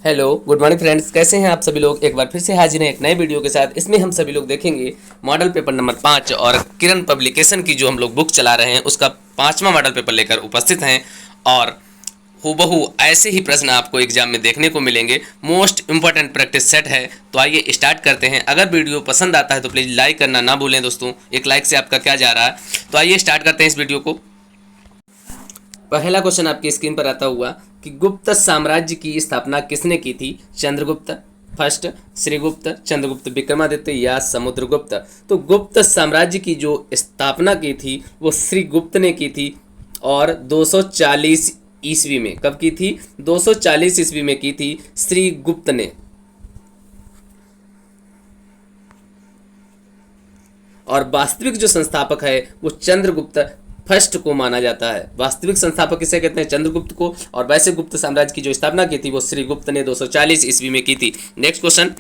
Hello good morning friends, कैसे हैं आप सभी लोग। एक बार फिर से हाजिर हैं एक नए वीडियो के साथ। इसमें हम सभी लोग देखेंगे मॉडल पेपर नंबर 5 और किरण पब्लिकेशन की जो हम लोग बुक चला रहे हैं उसका 5वां मॉडल पेपर लेकर उपस्थित हैं। और हूबहू ऐसे ही प्रश्न आपको एग्जाम में देखने को मिलेंगे। मोस्ट इंपॉर्टेंट प्रैक्टिस सेट है। तो आइए स्टार्ट करते हैं। अगर वीडियो पसंद आता है तो प्लीज़ लाइक करना ना भूलें दोस्तों। एक लाइक से आपका क्या जा रहा है। तो आइए स्टार्ट करते हैं इस वीडियो को। पहला क्वेश्चन आपकी स्क्रीन पर आता हुआ कि गुप्त साम्राज्य की स्थापना किसने की थी। चंद्रगुप्त फर्स्ट, श्रीगुप्त, चंद्रगुप्त विक्रमादित्य या समुद्रगुप्त। तो गुप्त साम्राज्य की जो स्थापना की थी वो श्रीगुप्त ने की थी और 240 ईस्वी में। कब की थी? 240 ईस्वी में की थी श्रीगुप्त ने। और वास्तविक जो संस्थापक है वो चंद्रगुप्त फर्स्ट को माना जाता है। वास्तविक संस्थापक किसे कहते हैं? चंद्रगुप्त को। और वैसे गुप्त साम्राज्य की जो स्थापना की थी वो श्रीगुप्त ने 240 ईस्वी में की थी। नेक्स्ट क्वेश्चन,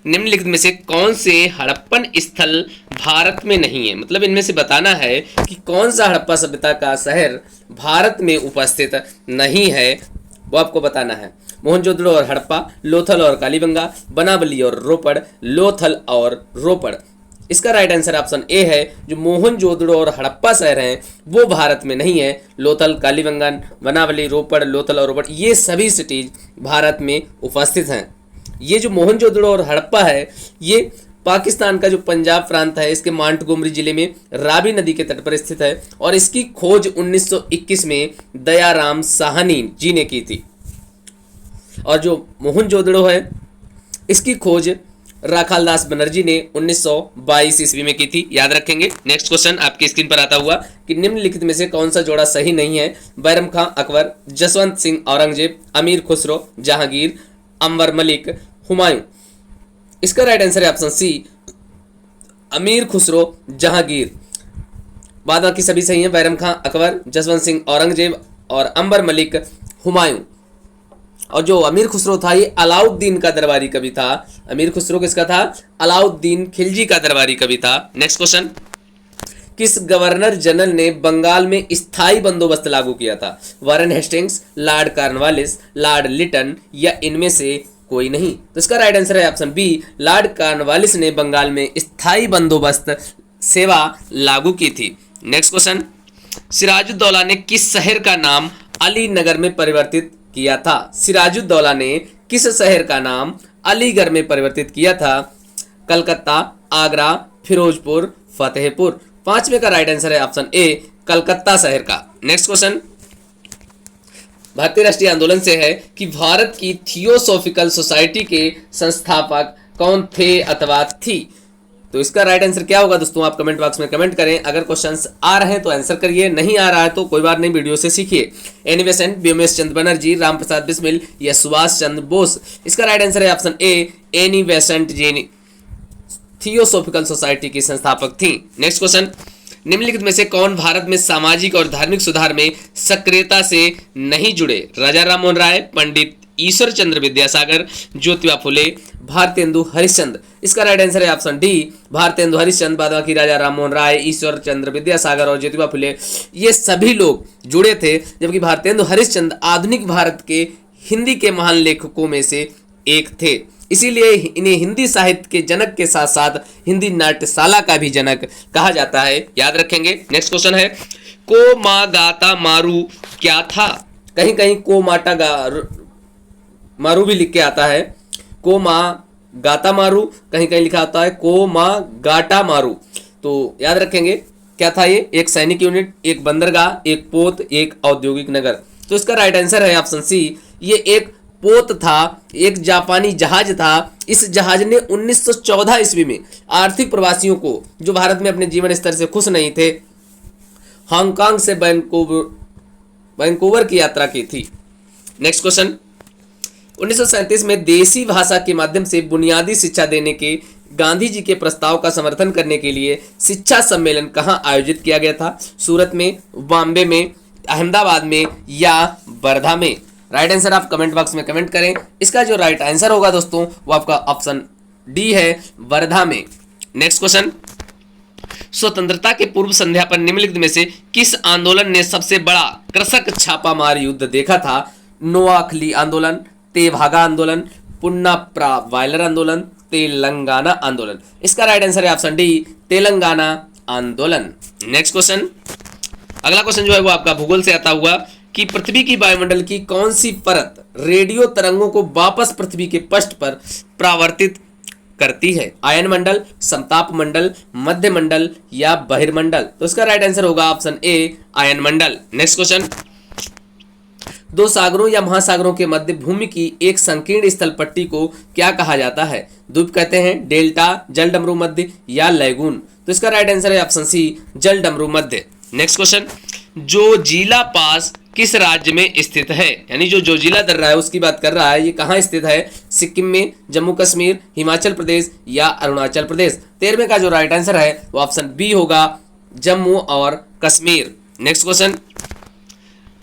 निम्नलिखित में से कौन से हड़प्पन स्थल भारत में नहीं है। मतलब इनमें से बताना है कि कौन सा हड़प्पा सभ्यता का शहर भारत में उपस्थित नहीं है, वो आपको बताना है। मोहनजोदड़ो और हड़प्पा, लोथल और कालीबंगा, बनावली और रोपड़, लोथल और रोपड़। इसका राइट आंसर ऑप्शन ए है। जो मोहनजोदड़ो और हड़प्पा शहर हैं वो भारत में नहीं है। लोथल, कालीबंगन, बनावली, रोपड़, लोथल और रोपड़ ये सभी सिटीज भारत में उपस्थित हैं। ये जो मोहनजोदड़ो और हड़प्पा है ये पाकिस्तान का जो पंजाब प्रांत है इसके मांटगोमरी जिले में रावी नदी के तट पर स्थित है। और इसकी खोज 1921 में दयाराम साहनी जी ने की थी। और जो मोहनजोदड़ो है इसकी खोज राखालदास बनर्जी ने 1922 ईस्वी में की थी। याद रखेंगे। नेक्स्ट क्वेश्चन आपकी स्क्रीन पर आता हुआ कि निम्नलिखित में से कौन सा जोड़ा सही नहीं है। बैरम खां अकबर, जसवंत सिंह औरंगजेब, अमीर खुसरो जहांगीर, अंबर मलिक हुमायूं। इसका राइट आंसर है ऑप्शन सी, अमीर खुसरो जहांगीर। बाद बाकी सभी सही है। बैरम खां अकबर, जसवंत सिंह औरंगजेब और अंबर मलिक हुमायूं। और जो अमीर खुसरो था ये अलाउद्दीन का दरबारी कवि था। अमीर खुसरो किसका था? अलाउद्दीन खिलजी का दरबारी कवि था। नेक्स्ट क्वेश्चन, किस गवर्नर जनरल ने बंगाल में स्थायी बंदोबस्त लागू किया था। Warren Hastings, Lord Cornwallis, Lord Lytton या इनमें से कोई नहीं। तो इसका राइट आंसर है ऑप्शन बी, लॉर्ड कॉर्नवालिस ने बंगाल में स्थायी बंदोबस्त सेवा लागू की थी। नेक्स्ट क्वेश्चन, सिराजुद्दौला ने किस शहर का नाम अली नगर में परिवर्तित किया था। सिराजुद्दौला ने किस शहर का नाम अलीगढ़ में परिवर्तित किया था। कलकत्ता, आगरा, फिरोजपुर, फतेहपुर। पांचवे का राइट आंसर है ऑप्शन ए, कलकत्ता शहर का। नेक्स्ट क्वेश्चन भारतीय राष्ट्रीय आंदोलन से है कि भारत की थियोसॉफिकल सोसाइटी के संस्थापक कौन थे अथवा थी। तो इसका राइट आंसर क्या होगा दोस्तों? आप कमेंट बॉक्स में कमेंट करें। अगर क्वेश्चंस आ रहे हैं तो आंसर करिए, नहीं आ रहा है तो कोई बात नहीं, वीडियो से सीखिए। एनी बेसेंट, व्योमेश चंद्र बनर्जी, राम प्रसाद बिस्मिल या सुभाष चंद्र बोस। इसका राइट आंसर है option A, Annie Besant ji theosophical society की संस्थापक थी। नेक्स्ट क्वेश्चन, निम्नलिखित में से कौन भारत में सामाजिक और धार्मिक सुधार में सक्रियता से नहीं जुड़े। राजा राममोहन राय, पंडित ईश्वर चंद्र विद्यासागर, ज्योतिबा फुले, भारतेंदु हरिश्चंद्र। इसका राइट आंसर है ऑप्शन डी, भारतेंदु हरिश्चंद्र। बाद बाकी राजा राममोहन राय, ईश्वर चंद्र विद्यासागर और ज्योतिबा फुले ये सभी लोग जुड़े थे। जबकि भारतेंदु हरिश्चंद्र आधुनिक भारत के हिंदी के महान लेखकों में से एक थे। इसीलिए इन्हें हिंदी साहित्य के जनक के साथ साथ हिंदी नाट्यशाला का भी जनक कहा जाता है। याद रखेंगे। नेक्स्ट क्वेश्चन है, को मा गाता मारू क्या था। कहीं कहीं को माटा मारू भी लिख के आता है, को मा गाता मारू, कहीं कहीं लिखा आता है को मा गाटा मारू। तो याद रखेंगे क्या था ये? एक सैनिक यूनिट, एक बंदरगाह, एक पोत, एक औद्योगिक नगर। तो इसका राइट आंसर है ऑप्शन सी, ये एक पोत था, एक जापानी जहाज था। इस जहाज ने 1914 ईस्वी में आर्थिक प्रवासियों को जो भारत में अपने जीवन स्तर से खुश नहीं थे हांगकांग से वैंकूवर की यात्रा की थी। नेक्स्ट क्वेश्चन, 1937 में देसी भाषा के माध्यम से बुनियादी शिक्षा देने के गांधी जी के प्रस्ताव का समर्थन करने के लिए शिक्षा सम्मेलन कहां आयोजित किया गया था। सूरत में, बॉम्बे में, अहमदाबाद में या वर्धा में। राइट आंसर आप कमेंट बॉक्स में कमेंट करें। इसका जो राइट आंसर होगा दोस्तों वो आपका ऑप्शन डी है, वर्धा में। नेक्स्ट क्वेश्चन, स्वतंत्रता के पूर्व संध्या पर निम्नलिखित में से किस आंदोलन ने सबसे बड़ा कृषक छापामार युद्ध देखा था। नोआखली आंदोलन, तेभागा आंदोलन, पुन्ना वायलर आंदोलन, तेलंगाना आंदोलन। इसका राइट आंसर है ऑप्शन डी, तेलंगाना आंदोलन। नेक्स्ट क्वेश्चन, अगला क्वेश्चन जो है वो आपका भूगोल से आता हुआ कि पृथ्वी की वायुमंडल की कौन सी परत रेडियो तरंगों को वापस पृथ्वी के पृष्ठ पर परावर्तित करती है? आयन मंडल, समताप मंडल, मध्य मंडल या बहिर्मंडल? तो इसका राइट आंसर होगा option A, ion Mandal. Next question, दो सागरों या महासागरों के मध्य भूमि की एक संकीर्ण स्थल पट्टी को क्या कहा जाता है? द्वीप कहते हैं, डेल्टा, जल डमरू मध्य या लैगून? तो इसका राइट आंसर है ऑप्शन सी, जल डमरू मध्य। नेक्स्ट क्वेश्चन, जोजिला पास किस राज्य में स्थित है? यानी जो जोजिला दर्रा है उसकी बात कर रहा है, ये कहाँ स्थित है? सिक्किम में, जम्मू कश्मीर, हिमाचल प्रदेश या अरुणाचल प्रदेश? 13वें का जो राइट आंसर है वो ऑप्शन बी होगा, जम्मू और कश्मीर। नेक्स्ट क्वेश्चन,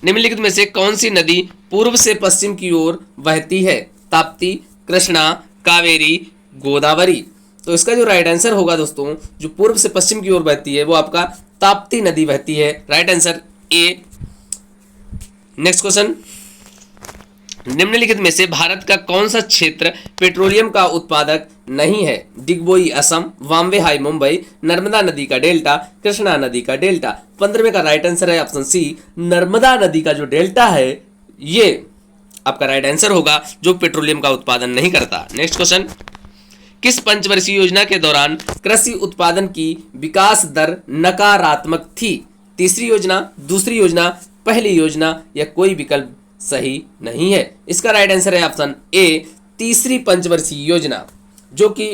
निम्नलिखित में से कौन सी नदी पूर्व से पश्चिम की ओर बहती है? ताप्ती, कृष्णा, कावेरी, गोदावरी? तो इसका जो राइट आंसर होगा दोस्तों, जो पूर्व से पश्चिम की ओर बहती है वो आपका ताप्ती नदी बहती है, right answer A. Next question, निम्नलिखित में से भारत का कौन सा क्षेत्र पेट्रोलियम का उत्पादक नहीं है? डिगबोई असम, वाम्बे हाई मुंबई, नर्मदा नदी का डेल्टा, कृष्णा नदी का डेल्टा? 15वें का राइट आंसर है ऑप्शन सी, नर्मदा नदी का जो डेल्टा है ये आपका राइट आंसर होगा, जो पेट्रोलियम का उत्पादन नहीं करता। नेक्स्ट क्वेश्चन, किस पंचवर्षीय योजना के दौरान कृषि उत्पादन की विकास दर नकारात्मक थी? तीसरी योजना, दूसरी योजना, पहली योजना या कोई विकल्प सही नहीं है? इसका राइट आंसर है ऑप्शन ए, तीसरी पंचवर्षीय योजना, जो कि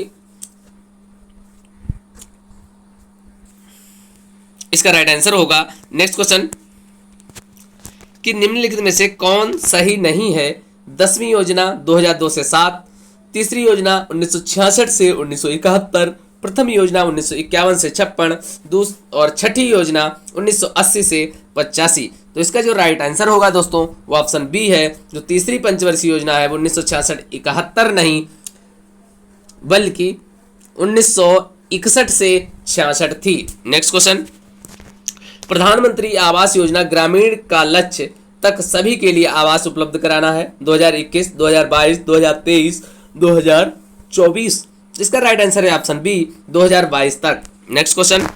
इसका राइट आंसर होगा। नेक्स्ट क्वेश्चन, कि निम्नलिखित में से कौन सही नहीं है? 10वीं योजना 2002 से 7, तीसरी योजना 1966 से 1971, प्रथम योजना 1951 से 56 और छठी योजना 1980 से 85। तो इसका जो राइट आंसर होगा दोस्तों वो ऑप्शन बी है, जो तीसरी पंचवर्षीय योजना है वो 1966-71 नहीं बल्कि 1961 से 66 थी। नेक्स्ट क्वेश्चन, प्रधानमंत्री आवास योजना ग्रामीण का लक्ष्य तक सभी के लिए आवास उपलब्ध कराना है 2021, 2022, 2023, 2024? इसका राइट आंसर है ऑप्शन बी, 2022 तक। नेक्स्ट क्वेश्चन,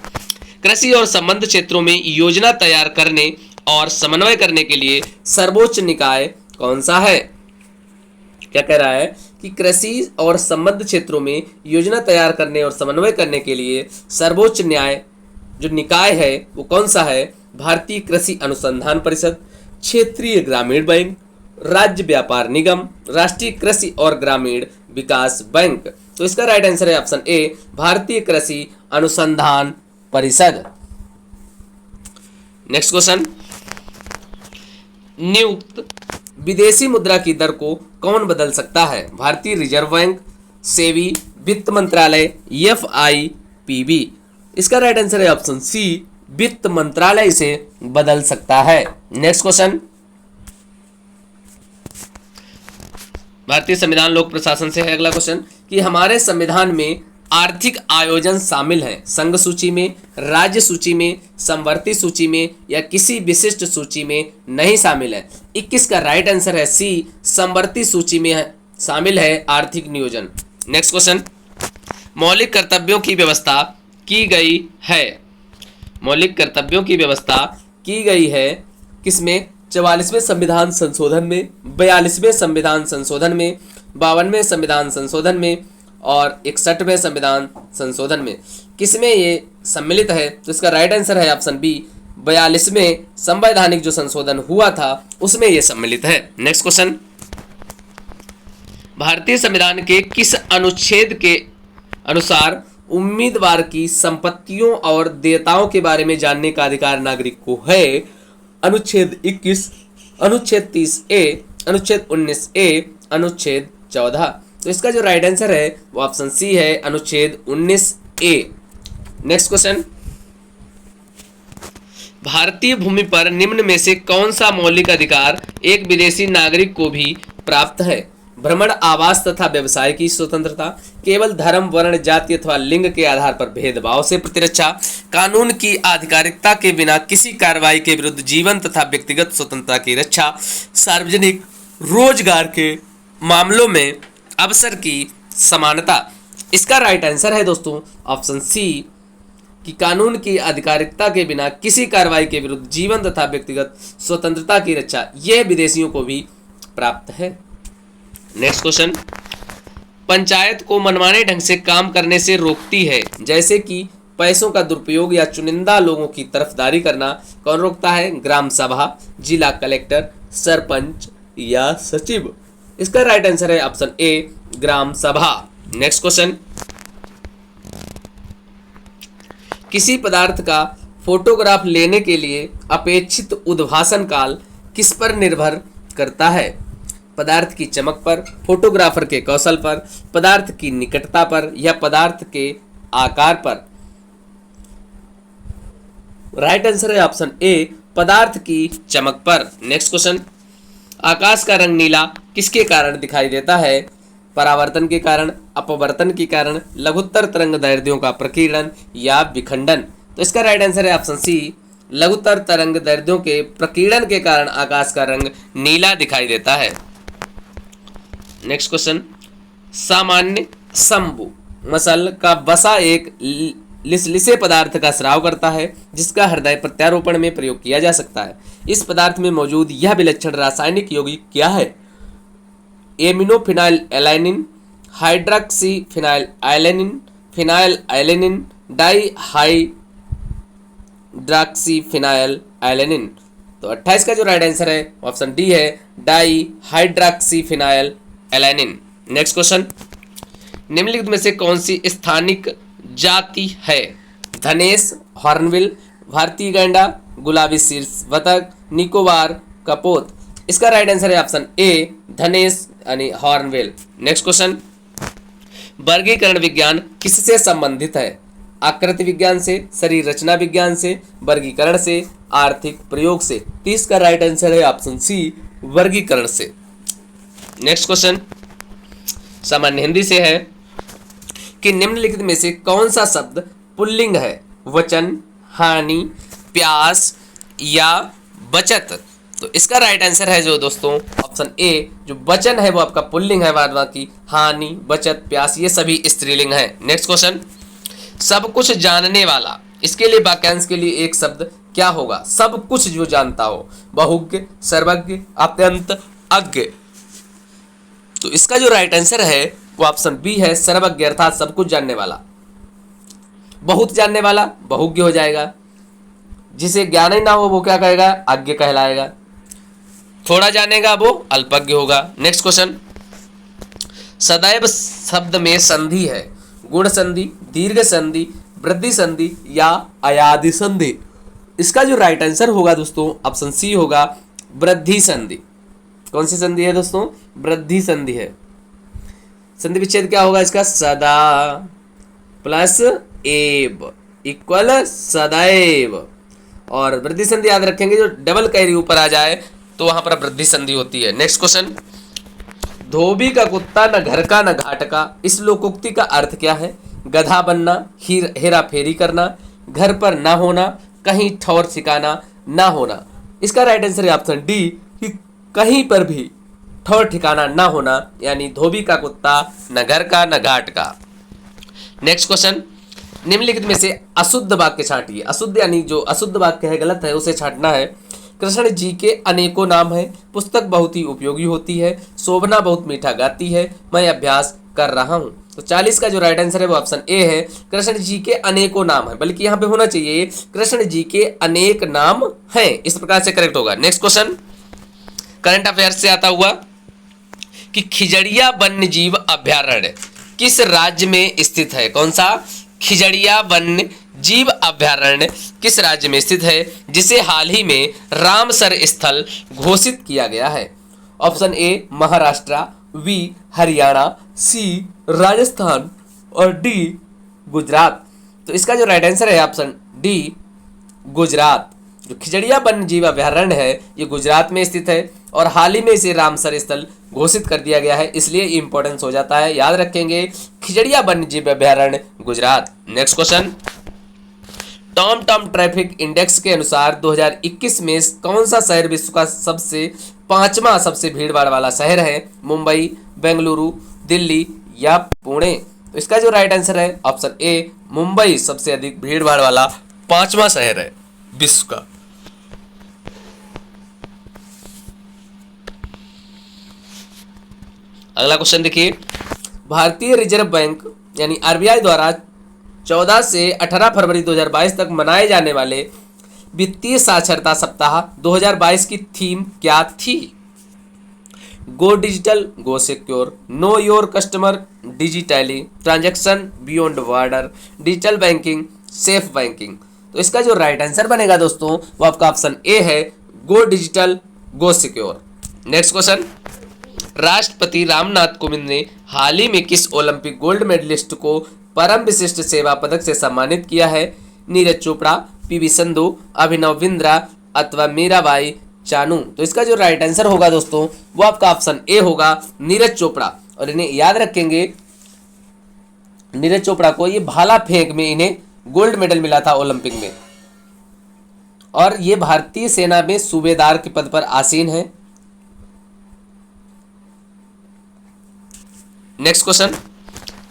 कृषि और संबद्ध क्षेत्रों में योजना तैयार करने और समन्वय करने के लिए सर्वोच्च निकाय कौन सा है? क्या कह रहा है कि कृषि और संबद्ध क्षेत्रों में योजना तैयार करने और समन्वय करने के लिए सर्वोच्च न्याय जो निकाय है वो कौन सा है? भारतीय कृषि अनुसंधान परिषद, क्षेत्रीय ग्रामीण बैंक, राज्य व्यापार निगम, राष्ट्रीय कृषि और ग्रामीण विकास बैंक? तो इसका राइट आंसर है ऑप्शन ए, भारतीय कृषि अनुसंधान परिषद। नेक्स्ट क्वेश्चन, नियुक्त विदेशी मुद्रा की दर को कौन बदल सकता है? भारतीय रिजर्व बैंक, सेबी, वित्त मंत्रालय, FIPB? इसका राइट आंसर है ऑप्शन सी, वित्त मंत्रालय इसे बदल सकता है। नेक्स्ट क्वेश्चन, भारतीय संविधान लोक प्रशासन से है अगला क्वेश्चन, कि हमारे संविधान में आर्थिक आयोजन शामिल है संघ सूची में, राज्य सूची में, समवर्ती सूची में या किसी विशिष्ट सूची में नहीं शामिल है? 21 का राइट आंसर है सी, समवर्ती सूची में शामिल है आर्थिक नियोजन। नेक्स्ट क्वेश्चन, मौलिक कर्तव्यों की व्यवस्था की गई है, मौलिक कर्तव्यों की व्यवस्था की गई है किसमें? 44वें संविधान संशोधन में, 42वें संविधान संशोधन में, 52वें संविधान संशोधन में और 61वें संविधान संशोधन में? किसमें ये सम्मिलित है? तो इसका राइट आंसर है ऑप्शन बी, 42वें संवैधानिक जो संशोधन हुआ था उसमें ये सम्मिलित है। नेक्स्ट क्वेश्चन, भारतीय संविधान के किस अनुच्छेद के अनुसार उम्मीदवार की संपत्तियों और देयताओं के बारे में जानने का अधिकार नागरिक को है? अनुच्छेद 21, अनुच्छेद 30A, अनुच्छेद 19A, अनुच्छेद 14? तो इसका जो राइट आंसर है वो ऑप्शन सी है, अनुच्छेद 19A। नेक्स्ट क्वेश्चन, भारतीय भूमि पर निम्न में से कौन सा मौलिक अधिकार एक विदेशी नागरिक को भी प्राप्त है? भ्रमण, आवास तथा व्यवसाय की स्वतंत्रता, केवल धर्म, वर्ण, जाति अथवा लिंग के आधार पर भेदभाव से प्रतिरक्षा, कानून की आधिकारिकता के बिना किसी कार्रवाई के विरुद्ध जीवन तथा व्यक्तिगत स्वतंत्रता की रक्षा, सार्वजनिक रोजगार के मामलों में अवसर की समानता। इसका राइट आंसर है दोस्तों ऑप्शन सी कि कानून की आधिकारिकता के बिना किसी कार्रवाई के विरुद्ध जीवन तथा व्यक्तिगत स्वतंत्रता की रक्षा यह विदेशियों को भी प्राप्त है। नेक्स्ट क्वेश्चन, पंचायत को मनमाने ढंग से काम करने से रोकती है, जैसे कि पैसों का दुरुपयोग या चुनिंदा लोगों की तरफदारी करना। कौन रोकता है? ग्राम सभा, जिला कलेक्टर, सरपंच या सचिव। इसका राइट आंसर है ऑप्शन ए ग्राम सभा। नेक्स्ट क्वेश्चन, किसी पदार्थ का फोटोग्राफ लेने के लिए अपेक्षित उद्भासन काल किस पर निर्भर करता है? पदार्थ की चमक पर, फोटोग्राफर के कौशल पर, पदार्थ की निकटता पर या पदार्थ के आकार पर। राइट आंसर है ऑप्शन ए पदार्थ की चमक पर। नेक्स्ट क्वेश्चन, आकाश का रंग नीला किसके कारण दिखाई देता है? परावर्तन के कारण, अपवर्तन के कारण, लघुत्तर तरंग दैर्ध्यों का प्रकीर्णन या विखंडन। तो इसका राइट आंसर है ऑप्शन सी लघुत्तर तरंग दैर्ध्यों के प्रकीर्णन के कारण आकाश का रंग नीला दिखाई देता है। नेक्स्ट क्वेश्चन, सामान्य शंभु मसल का वसा एक लिसलिसे पदार्थ का स्राव करता है जिसका हृदय प्रत्यारोपण में प्रयोग किया जा सकता है। इस पदार्थ में मौजूद यह विलक्षण रासायनिक यौगिक क्या है? Aminophenyl alanine, hydroxy phenyl alanine, phenyl alanine, di hydroxy phenyl alanine. तो 28 का जो राइट आंसर है ऑप्शन डी है di hydroxy phenyl alanine. Next question, निम्नलिखित में से कौन सी स्थानिक जाति है? धनेश, हॉर्नबिल, भारतीय गैंडा, गुलाबी शीर्ष बतख, निकोबार कपोत। इसका राइट आंसर है ऑप्शन ए धनेश यानी हॉर्नबिल। नेक्स्ट क्वेश्चन, वर्गीकरण विज्ञान किससे संबंधित है? आकृति विज्ञान से, शरीर रचना विज्ञान से, वर्गीकरण से, आर्थिक प्रयोग से। 30 का राइट आंसर है ऑप्शन सी वर्गीकरण से। नेक्स्ट क्वेश्चन सामान्य हिंदी से है कि निम्नलिखित में से कौन सा शब्द पुल्लिंग है? वचन, हानि, प्यास या बचत। तो इसका राइट आंसर है जो दोस्तों ऑप्शन ए जो वचन है वो आपका पुल्लिंग है, बाद बाकी हानि, बचत, प्यास ये सभी स्त्रीलिंग है। नेक्स्ट क्वेश्चन, सब कुछ जानने वाला, इसके लिए वाक्यांश के लिए एक शब्द क्या होगा? सब कुछ जो जानता हो, बहुज्ञ, सर्वज्ञ, अत्यंत अज्ञ। तो इसका जो राइट आंसर है वो ऑप्शन बी है सर्वज्ञ अर्थात सब कुछ जानने वाला। बहुत जानने वाला बहुज्ञ हो जाएगा, जिसे ज्ञान ही ना हो वो क्या कहेगा? अज्ञ कहलाएगा। थोड़ा जानेगा वो अल्पज्ञ होगा। नेक्स्ट क्वेश्चन, सदैव शब्द में संधि है, गुण संधि, दीर्घ संधि, वृद्धि संधि या अयादि संधि। इसका जो राइट आंसर होगा दोस्तों ऑप्शन सी होगा वृद्धि संधि। कौन सी संधि है दोस्तों? वृद्धि संधि है। संधि विच्छेद क्या होगा इसका? सदा प्लस एव इक्वल सदैव। और वृद्धि संधि याद रखेंगे जो डबल कैरी ऊपर आ जाए तो वहां पर वृद्धि संधि होती है। नेक्स्ट क्वेश्चन, धोबी का कुत्ता न घर का न घाट का, इस लोकोक्ति का अर्थ क्या है? गधा बनना, हेरा फेरी करना, घर पर ना होना, कहीं ठौर ठिकाना ना होना। इसका राइट आंसर है ऑप्शन डी कि कहीं पर भी ठौर ठिकाना ना होना, यानी धोबी का कुत्ता न घर का न घाट का। नेक्स्ट क्वेश्चन, निम्नलिखित में से अशुद्ध वाक्य छांटिए। अशुद्ध यानी जो अशुद्ध वाक्य है, गलत है, उसे छांटना है। कृष्ण जी के अनेकों नाम हैं, पुस्तक बहुत ही उपयोगी होती है, शोभना बहुत मीठा गाती है, मैं अभ्यास कर रहा हूँ। तो 40 का जो राइट आंसर है वो ऑप्शन ए है कृष्ण जी के अनेकों नाम है, बल्कि यहाँ पे होना चाहिए कृष्ण जी के अनेक नाम हैं, इस प्रकार से करेक्ट होगा। नेक्स्ट क्वेश्चन करंट अफेयर्स से आता हुआ कि खिजड़िया वन्य जीव अभ्यारण्य किस राज्य में स्थित है? कौन सा? खिजड़िया वन्य जीव अभ्यारण्य किस राज्य में स्थित है, जिसे हाल ही में रामसर स्थल घोषित किया गया है? Option A Maharashtra, B Haryana, C Rajasthan और डी गुजरात। तो इसका जो राइट आंसर है ऑप्शन डी गुजरात। जो खिजड़िया वन्य जीव अभ्यारण्य है ये गुजरात में स्थित है और हाल ही में इसे रामसर स्थल घोषित कर दिया गया है, इसलिए इंपॉर्टेंस हो जाता है, याद रखेंगे खिजड़िया वन्य जीव अभ्यारण्य Gujarat. Next question, Tom Tom traffic index के अनुसार 2021 में कौन सा शहर विश्व का सबसे पांचवा सबसे भीड़ भाड़ वाला शहर है मुंबई, बेंगलुरु, दिल्ली या पुणे? तो इसका जो राइट आंसर है ऑप्शन ए, मुंबई सबसे अधिक भीड़ भाड़ वाला पांचवा शहर है विश्व का। अगला क्वेश्चन देखिए, भारतीय रिजर्व बैंक यानी आरबीआई द्वारा 14 से 18 फरवरी 2022 तक मनाए जाने वाले वित्तीय साक्षरता सप्ताह 2022 की थीम क्या थी? गो digital, go secure, know your customer digitally, transaction beyond border, digital banking, safe banking. तो इसका जो राइट आंसर बनेगा दोस्तों वो आपका ऑप्शन ए है, गो डिजिटल, गो सिक्योर। नेक्स्ट क्वेश्चन, राष्ट्रपति रामनाथ कोविंद ने हाल ही में किस ओलंपिक गोल्ड मेडलिस्ट को परम विशिष्ट सेवा पदक से सम्मानित किया है? नीरज चोपड़ा, पीवी संधू, अभिनव बिंद्रा अथवा मीराबाई चानू? तो इसका जो राइट आंसर होगा दोस्तों वो आपका ऑप्शन ए होगा, नीरज चोपड़ा। और इन्हें याद रखेंगे, नीरज चोपड़ा को ये भाला फेंक में इन्हें गोल्ड मेडल मिला था ओलंपिक में, और ये भारतीय सेना में सूबेदार के पद पर आसीन है। नेक्स्ट क्वेश्चन,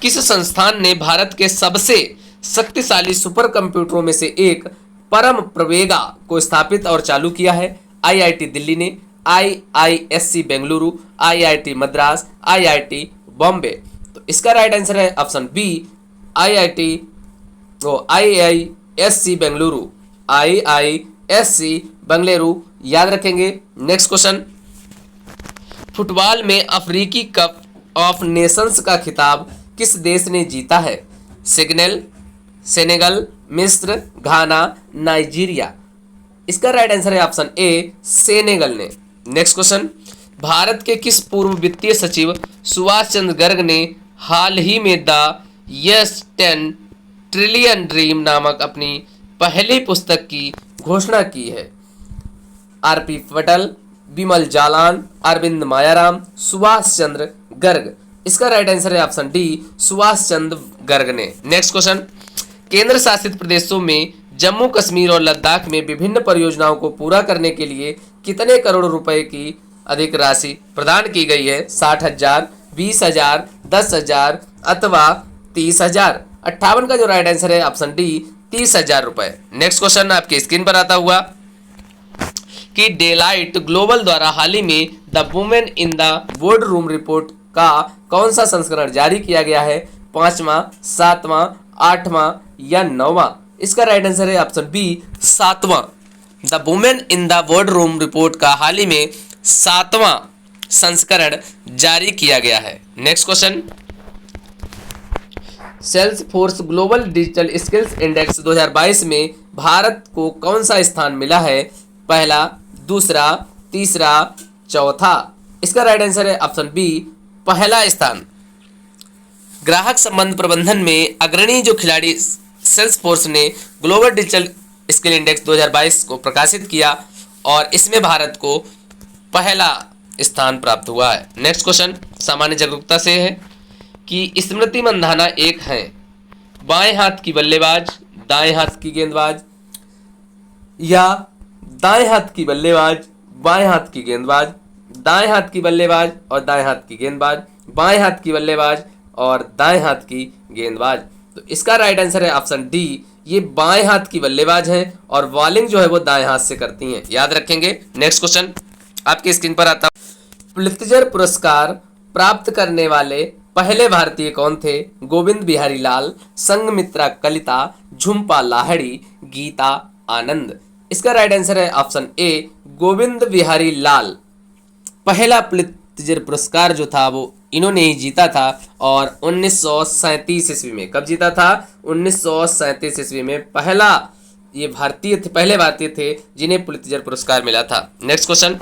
किस संस्थान ने भारत के सबसे शक्तिशाली सुपर कंप्यूटरों में से एक परम प्रवेगा को स्थापित और चालू किया है? आईआईटी दिल्ली ने, IISc Bengaluru, IIT Madras, IIT Bombay? तो इसका राइट आंसर है option B, IISc Bengaluru, IISc Bengaluru याद रखेंगे। नेक्स्ट क्वेश्चन, फुटबॉल में अफ्रीकी कप ऑफ नेशंस का खिताब किस देश ने जीता है? सेनेगल, मिस्र, घाना, नाइजीरिया? इसका राइट आंसर है ऑप्शन ए, सेनेगल ने। नेक्स्ट क्वेश्चन, भारत के किस पूर्व वित्तीय सचिव सुभाष चंद्र गर्ग ने हाल ही में द यस 10 ट्रिलियन ड्रीम नामक अपनी पहली पुस्तक की घोषणा की है? आरपी पटेल, विमल जालान, अरविंद मायाराम, सुभाष चंद्र गर्ग? इसका राइट आंसर है ऑप्शन डी, सुभाष चंद्र गर्ग ने। नेक्स्ट क्वेश्चन, केंद्र शासित प्रदेशों में जम्मू कश्मीर और लद्दाख में विभिन्न परियोजनाओं को पूरा करने के लिए कितने करोड़ रुपए की अधिक राशि प्रदान की गई है? 60,000, 20,000, 10,000 अथवा 30,000? 58 का जो राइट आंसर है ऑप्शन डी, 30,000 रुपए। नेक्स्ट क्वेश्चन आपकी स्क्रीन पर आता हुआ कि डेलाइट ग्लोबल द्वारा हाल ही में the women in the board room report का कौन सा संस्करण जारी किया गया है? 5वां, 7वां, 8वां या 9वां? इसका राइट आंसर है ऑप्शन बी, 7वां। The women in the board room report का हाल ही में 7वां संस्करण जारी किया गया है। Next question, Salesforce global digital skills index 2022 में भारत को कौन सा स्थान मिला है? पहला, दूसरा, तीसरा, चौथा? इसका राइट आंसर है ऑप्शन बी, पहला स्थान। ग्राहक संबंध प्रबंधन में अग्रणी जो खिलाड़ी सेल्स फोर्स ने ग्लोबल डिजिटल स्किल इंडेक्स 2022 को प्रकाशित किया और इसमें भारत को पहला स्थान प्राप्त हुआ है। नेक्स्ट क्वेश्चन सामान्य जागरूकता से है कि स्मृति मंधाना एक है बाएं हाथ की बल्लेबाज, दाएं हाथ की गेंदबाज, या दाएं हाथ की बल्लेबाज, बाएं हाथ की गेंदबाज, दाएं हाथ की बल्लेबाज और दाएं हाथ की गेंदबाज, बाएं हाथ की बल्लेबाज और दाएं हाथ की गेंदबाज? तो इसका राइट आंसर है ऑप्शन डी, ये बाएं हाथ की बल्लेबाज है और बॉलिंग जो है वो दाएं हाथ से करती हैं, याद रखेंगे। नेक्स्ट क्वेश्चन आपकी स्क्रीन पर आता है, पुलित्जर पुरस्कार प्राप्त करने वाले पहले भारतीय कौन थे? गोविंद बिहारी लाल, संघमित्रा कलिता, झुम्पा लाहिड़ी, गीता आनंद? इसका राइट आंसर है ऑप्शन ए, गोविंद बिहारी लाल। पहला पुलित्जर पुरस्कार जो था वो इन्होंने ही जीता था और 1937 ईस्वी में। कब जीता था? 1937 ईस्वी में पहला ये भारतीय थे, पहले भारतीय थे जिन्हें पुलित्जर पुरस्कार मिला था। नेक्स्ट क्वेश्चन,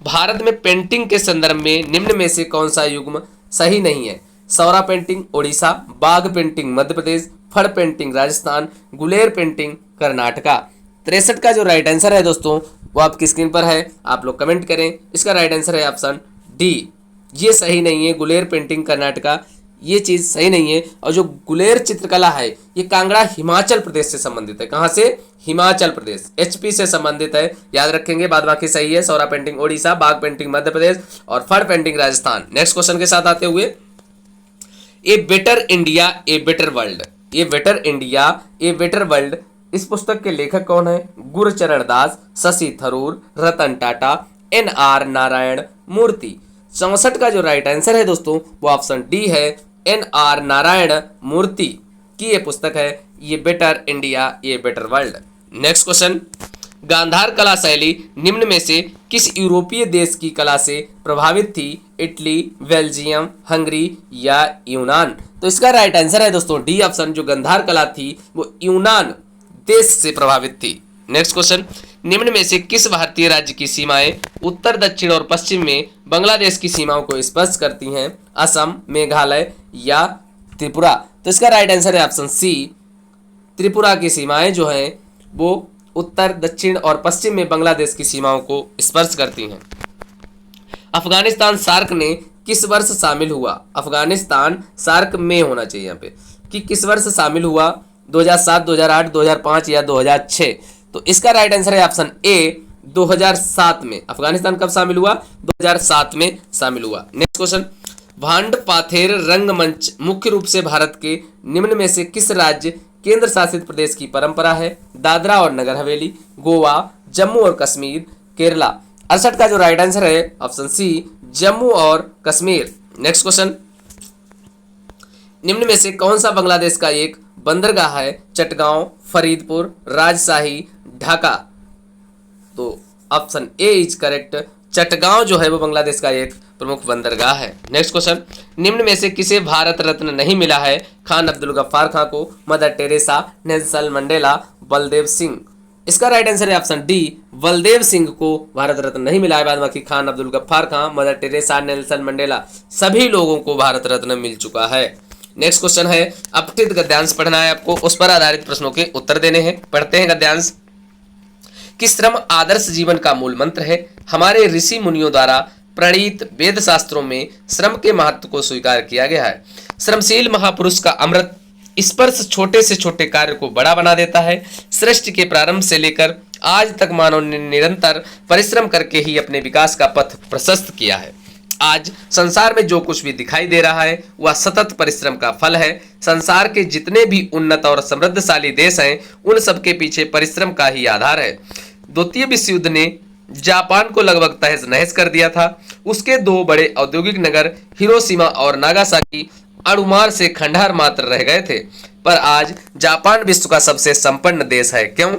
भारत में पेंटिंग के संदर्भ में निम्न में से कौन सा युग्म सही नहीं है? सौरा पेंटिंग उड़ीसा, बाघ पेंटिंग मध्य प्रदेश, फड़ पेंटिंग राजस्थान, गुलेर पेंटिंग कर्नाटका? 63 का जो राइट आंसर है दोस्तों वो आपकी स्क्रीन पर है, आप लोग कमेंट करें। इसका राइट आंसर है ऑप्शन डी, ये सही नहीं है, गुलेर पेंटिंग कर्नाटका ये चीज़ सही नहीं है। और जो गुलेर चित्रकला है ये कांगड़ा हिमाचल प्रदेश से संबंधित है। कहाँ से? हिमाचल प्रदेश। HP से संबंधित है, याद रखेंगे, बाद बाकी सही है। सौरा पेंटिंग ओडिशा, बाघ पेंटिंग मध्य प्रदेश और फड़ पेंटिंग राजस्थान। नेक्स्ट क्वेश्चन के साथ आते हुए, a better India a better world, a better India a better world, इस पुस्तक के लेखक कौन है? गुरचरण दास, शशि थरूर, रतन टाटा, NR नारायण मूर्ति। 64 का जो राइट आंसर है दोस्तों वो ऑप्शन डी है, NR नारायण मूर्ति की ये पुस्तक है, ये बेटर इंडिया ये better world. Next question, Gandhara कला शैली निम्न में से किस यूरोपीय देश की कला से प्रभावित थी? इटली, बेल्जियम, हंगरी या यूनान? तो इसका राइट आंसर है दोस्तों डी ऑप्शन, जो गांधार कला थी वो यूनान देश से प्रभावित थी। नेक्स्ट क्वेश्चन, निम्न में से किस भारतीय राज्य की सीमाएं उत्तर, दक्षिण और पश्चिम में बांग्लादेश की सीमाओं को स्पर्श करती हैं? असम, मेघालय या त्रिपुरा? तो इसका राइट आंसर है ऑप्शन सी, त्रिपुरा की सीमाएं जो हैं वो उत्तर, दक्षिण और पश्चिम में बांग्लादेश की सीमाओं को स्पर्श करती हैं। अफगानिस्तान सार्क ने किस वर्ष शामिल हुआ? अफगानिस्तान सार्क में होना चाहिए यहाँ पे, कि किस वर्ष शामिल हुआ? 2007, 2008, 2005 या 2006? तो इसका राइट आंसर है ऑप्शन ए, 2007 में। अफगानिस्तान कब शामिल हुआ? 2007 में शामिल हुआ। नेक्स्ट क्वेश्चन, भांड पाथेर रंगमंच मुख्य रूप से भारत के निम्न में से किस राज्य केंद्र शासित प्रदेश की परंपरा है? दादरा और नगर हवेली, गोवा, जम्मू और कश्मीर, केरला? 68 का जो राइट आंसर है ऑप्शन सी, जम्मू और कश्मीर। नेक्स्ट क्वेश्चन, निम्न में से कौन सा बांग्लादेश का एक बंदरगाह है? चटगांव, फरीदपुर, राजशाही, ढाका? तो option A is correct, Chittagong जो है वो बांग्लादेश का एक प्रमुख बंदरगाह है। नेक्स्ट क्वेश्चन, निम्न में से किसे भारत रत्न नहीं मिला है? खान अब्दुल गफ्फार खां को, mother Teresa, Nelson Mandela, Baldev Singh? इसका राइट आंसर है ऑप्शन डी, बलदेव सिंह को भारत रत्न नहीं मिला है। बाद बाकी खान अब्दुल गफ्फार खां, मदर टेरेसा, नेल्सन मंडेला सभी लोगों को भारत रत्न मिल चुका है। नेक्स्ट क्वेश्चन है, अपठित गद्यांश पढ़ना है आपको, उस पर आधारित प्रश्नों के उत्तर देने हैं। पढ़ते हैं गद्यांश। कि श्रम आदर्श जीवन का मूल मंत्र है। हमारे ऋषि मुनियों द्वारा प्रणीत वेद शास्त्रों में श्रम के महत्व को स्वीकार किया गया है। श्रमशील महापुरुष का अमृत स्पर्श छोटे से छोटे कार्य को बड़ा बना देता है। सृष्टि के प्रारंभ से लेकर आज तक मानव ने निरंतर परिश्रम करके ही अपने विकास का पथ प्रशस्त किया है। आज संसार में जो कुछ भी दिखाई दे रहा है वह सतत परिश्रम का फल है। संसार के जितने भी उन्नत और समृद्धशाली देश हैं उन सबके पीछे परिश्रम का ही आधार है। द्वितीय विश्व युद्ध ने जापान को लगभग तहस नहस कर दिया था। उसके दो बड़े औद्योगिक नगर हिरोशिमा और नागासाकी अणुमार से खंडहर मात्र रह गए थे, पर आज जापान विश्व का सबसे संपन्न देश है। क्यों?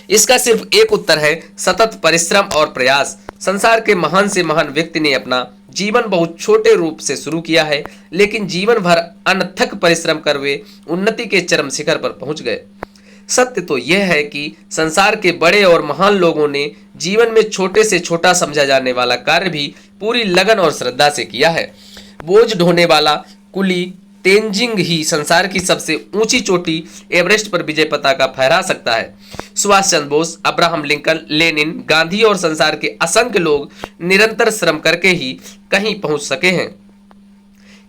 इसका सिर्फ एक उत्तर है, सतत परिश्रम और प्रयास। संसार के महान से महान व्यक्ति ने अपना जीवन बहुत छोटे रूप से शुरू किया है, लेकिन जीवन भर अनथक परिश्रम कर वे उन्नति के चरम शिखर पर पहुंच गए। सत्य तो यह है कि संसार के बड़े और महान लोगों ने जीवन में छोटे से छोटा समझा जाने वाला कार्य भी पूरी लगन और श्रद्धा से किया है। बोझ ढोने वाला कुली तेंजिंग ही संसार की सबसे ऊंची चोटी एवरेस्ट पर विजय पताका फहरा सकता है। Subhash Chandra Bose, Abraham Lincoln, Lenin, Gandhi और संसार के असंख्य लोग निरंतर श्रम करके ही कहीं पहुंच सके हैं।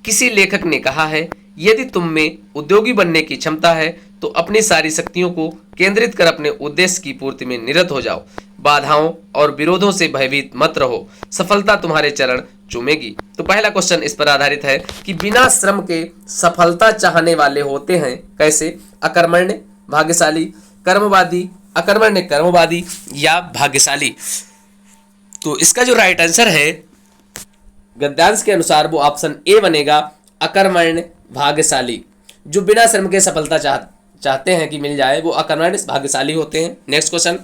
किसी लेखक ने कहा है, यदि तुम में उद्योगी बनने की क्षमता है तो अपनी सारी शक्तियों को केंद्रित कर अपने उद्देश्य की पूर्ति में निरत हो जाओ। बाधाओं और विरोधों से भयभीत मत रहो, सफलता तुम्हारे चरण चूमेगी। तो पहला क्वेश्चन इस पर आधारित है कि बिना श्रम के सफलता चाहने वाले होते हैं कैसे? अकर्मण्य, भाग्यशाली, कर्मवादी, अकर्मण्य, कर्मवादी या भाग्यशाली? तो इसका जो राइट आंसर है गद्यांश के अनुसार वो ऑप्शन ए बनेगा, अकर्मण्य, भाग्यशाली। जो बिना श्रम के सफलता चाहते हैं कि मिल जाए वो अकर्मण्य, भाग्यशाली होते हैं। नेक्स्ट क्वेश्चन,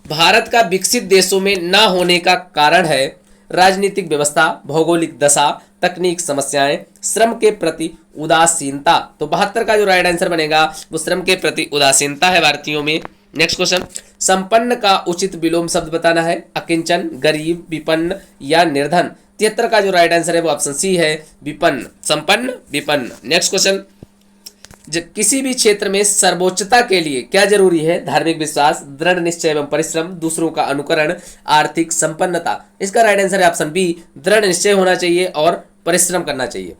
भारत का विकसित देशों में ना होने का कारण है राजनीतिक व्यवस्था, भौगोलिक दशा, तकनीक समस्याएं, श्रम के प्रति उदासीनता। तो 72 का जो राइट आंसर बनेगा वो श्रम के प्रति उदासीनता है भारतीयों में। नेक्स्ट क्वेश्चन, संपन्न का उचित विलोम शब्द बताना है। अकिंचन, गरीब, विपन्न या निर्धन? 73 का जो राइट आंसर है वो ऑप्शन सी है, विपन्न। संपन्न, विपन्न। नेक्स्ट क्वेश्चन, किसी भी क्षेत्र में सर्वोच्चता के लिए क्या जरूरी है? धार्मिक विश्वास, दृढ़ निश्चय एवं परिश्रम, दूसरों का अनुकरण, आर्थिक संपन्नता। इसका राइट आंसर है ऑप्शन बी, दृढ़ निश्चय होना चाहिए और परिश्रम करना चाहिए।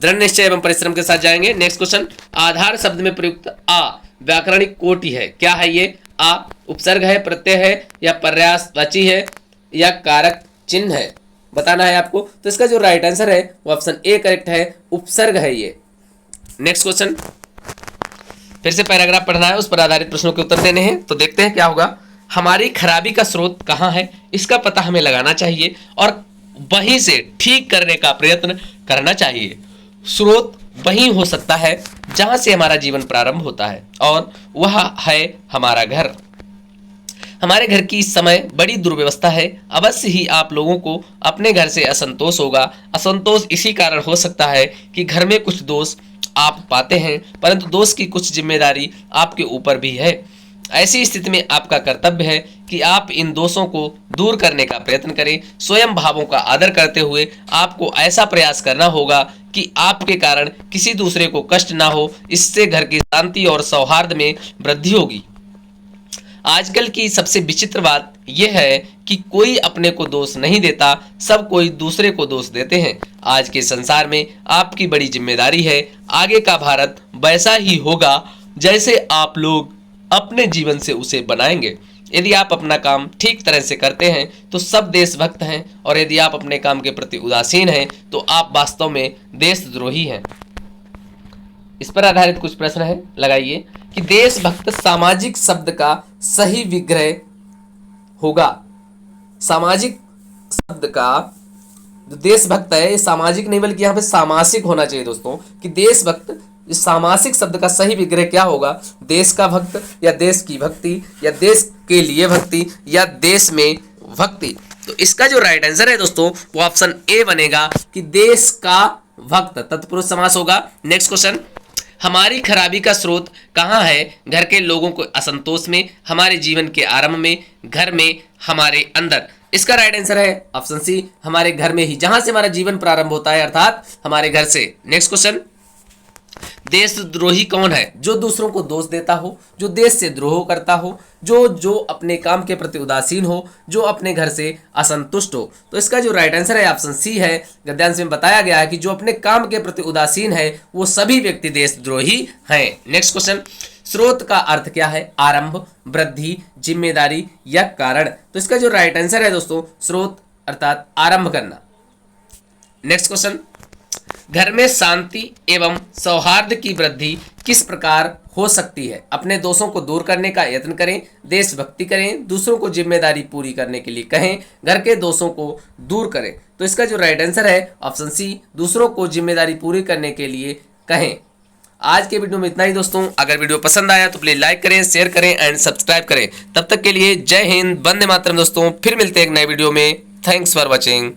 दृढ़ निश्चय एवं परिश्रम के साथ जाएंगे। नेक्स्ट क्वेश्चन, आधार शब्द में प्रयुक्त आ व्याकरणिक कोटि है। क्या है ये? आ उपसर्ग है, प्रत्यय है, या पर्यायवाची है, या कारक चिन्ह है, बताना है आपको। तो इसका जो राइट आंसर है वो ऑप्शन ए करेक्ट है, उपसर्ग है ये। नेक्स्ट क्वेश्चन, फिर से पैराग्राफ पढ़ना है, उस पर आधारित प्रश्नों के उत्तर देने हैं। तो देखते हैं क्या होगा। हमारी खराबी का स्रोत कहाँ है, इसका पता हमें लगाना चाहिए और वहीं से ठीक करने का प्रयत्न करना चाहिए। स्रोत वहीं हो सकता है जहां से हमारा जीवन प्रारंभ होता है, और वह है हमारा घर। हमारे घर की इस समय बड़ी दुर्व्यवस्था है। अवश्य ही आप लोगों को अपने घर से असंतोष होगा। असंतोष इसी कारण हो सकता है कि घर में कुछ दोष आप पाते हैं, परंतु दोष की कुछ जिम्मेदारी आपके ऊपर भी है। ऐसी स्थिति में आपका कर्तव्य है कि आप इन दोषों को दूर करने का प्रयत्न करें। स्वयं भावों का आदर करते हुए आपको ऐसा प्रयास करना होगा कि आपके कारण किसी दूसरे को कष्ट ना हो। इससे घर की शांति और सौहार्द में वृद्धि होगी। आजकल की सबसे विचित्र बात यह है कि कोई अपने को दोष नहीं देता, सब कोई दूसरे को दोष देते हैं। आज के संसार में आपकी बड़ी जिम्मेदारी है। आगे का भारत वैसा ही होगा जैसे आप लोग अपने जीवन से उसे बनाएंगे। यदि आप अपना काम ठीक तरह से करते हैं तो सब देशभक्त हैं, और यदि आप अपने काम के प्रति उदासीन हैं तो आप वास्तव में देशद्रोही हैं। इस पर आधारित कुछ प्रश्न है, लगाइए कि देशभक्त सामाजिक शब्द का सही विग्रह होगा। सामाजिक शब्द का जो देशभक्त है, ये सामाजिक नहीं बल्कि यहाँ पे सामासिक होना चाहिए दोस्तों, कि देशभक्त इस सामासिक शब्द का सही विग्रह क्या होगा? देश का भक्त, या देश की भक्ति, या देश के लिए भक्ति, या देश में भक्ति। तो इसका जो राइट आंसर है दोस्तों वो ऑप्शन ए बनेगा कि देश का भक्त, तत्पुरुष समास होगा। नेक्स्ट क्वेश्चन, हमारी खराबी का स्रोत कहाँ है? घर के लोगों को असंतोष में, हमारे जीवन के आरंभ में, घर में, हमारे अंदर। इसका राइट आंसर है ऑप्शन सी, हमारे घर में ही, जहां से हमारा जीवन प्रारंभ होता है, अर्थात हमारे घर से। नेक्स्ट क्वेश्चन, देशद्रोही कौन है? जो दूसरों को दोष देता हो, जो देश से द्रोह करता हो, जो अपने काम के प्रति उदासीन हो, जो अपने घर से असंतुष्ट हो। तो इसका जो राइट आंसर है ऑप्शन सी है। गद्यांश में बताया गया है कि जो अपने काम के प्रति उदासीन है वो सभी व्यक्ति देशद्रोही हैं। नेक्स्ट क्वेश्चन, स्रोत का अर्थ क्या है? आरंभ, वृद्धि, जिम्मेदारी, या कारण। तो इसका जो राइट आंसर है दोस्तों स्रोत अर्थात आरंभ करना। नेक्स्ट क्वेश्चन, घर में शांति एवं सौहार्द की वृद्धि किस प्रकार हो सकती है? अपने दोषों को दूर करने का यत्न करें, देशभक्ति करें, दूसरों को जिम्मेदारी पूरी करने के लिए कहें, घर के दोषों को दूर करें। तो इसका जो राइट आंसर है ऑप्शन सी, दूसरों को जिम्मेदारी पूरी करने के लिए कहें। आज के वीडियो में इतना ही दोस्तों। अगर वीडियो पसंद आया तो प्लीज लाइक करें, शेयर करें एंड सब्सक्राइब करें। तब तक के लिए जय हिंद, वंदे मातरम दोस्तों। फिर मिलते हैं एक नए वीडियो में। Thanks for watching.